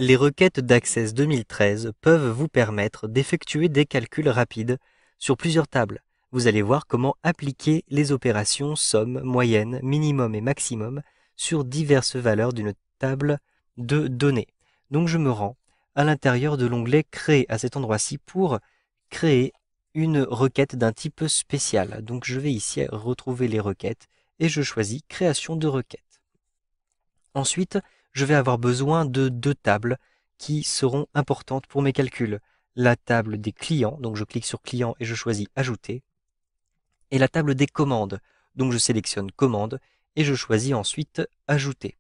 Les requêtes d'Access 2013 peuvent vous permettre d'effectuer des calculs rapides sur plusieurs tables. Vous allez voir comment appliquer les opérations somme, moyenne, minimum et maximum sur diverses valeurs d'une table de données. Donc je me rends à l'intérieur de l'onglet Créer à cet endroit-ci pour créer une requête d'un type spécial. Donc je vais ici retrouver les requêtes et je choisis Création de requête. Ensuite, je vais avoir besoin de deux tables qui seront importantes pour mes calculs. La table des clients, donc je clique sur client et je choisis ajouter, et la table des commandes, donc je sélectionne commande et je choisis ensuite ajouter.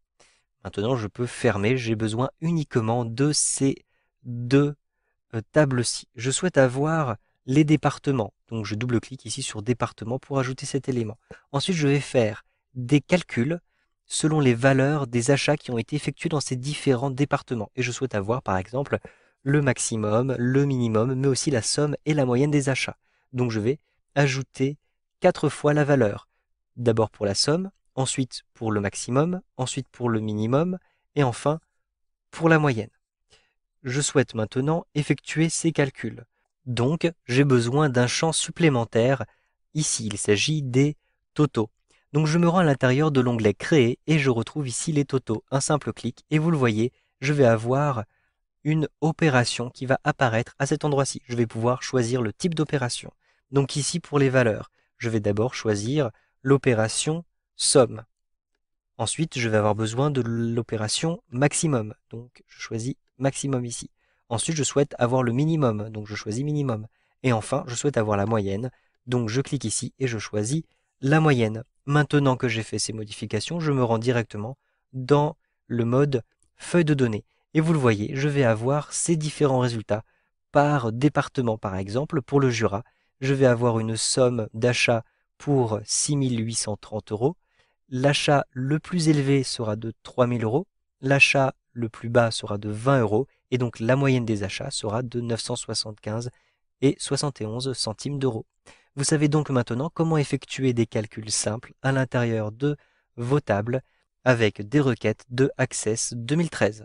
Maintenant, je peux fermer, j'ai besoin uniquement de ces deux tables-ci. Je souhaite avoir les départements, donc je double-clique ici sur département pour ajouter cet élément. Ensuite, je vais faire des calculs selon les valeurs des achats qui ont été effectués dans ces différents départements. Et je souhaite avoir, par exemple, le maximum, le minimum, mais aussi la somme et la moyenne des achats. Donc je vais ajouter 4 fois la valeur. D'abord pour la somme, ensuite pour le maximum, ensuite pour le minimum, et enfin pour la moyenne. Je souhaite maintenant effectuer ces calculs. Donc, j'ai besoin d'un champ supplémentaire. Ici, il s'agit des totaux. Donc, je me rends à l'intérieur de l'onglet Créer et je retrouve ici les totaux. Un simple clic et vous le voyez, je vais avoir une opération qui va apparaître à cet endroit-ci. Je vais pouvoir choisir le type d'opération. Donc ici, pour les valeurs, je vais d'abord choisir l'opération somme. Ensuite, je vais avoir besoin de l'opération maximum. Donc, je choisis maximum ici. Ensuite, je souhaite avoir le minimum. Donc, je choisis minimum. Et enfin, je souhaite avoir la moyenne. Donc, je clique ici et je choisis la moyenne. Maintenant que j'ai fait ces modifications, je me rends directement dans le mode feuille de données. Et vous le voyez, je vais avoir ces différents résultats par département. Par exemple, pour le Jura, je vais avoir une somme d'achat pour 6 830 euros. L'achat le plus élevé sera de 3 000 euros, l'achat le plus bas sera de 20 euros, et donc la moyenne des achats sera de 975 et 71 centimes d'euros. Vous savez donc maintenant comment effectuer des calculs simples à l'intérieur de vos tables avec des requêtes de Access 2013.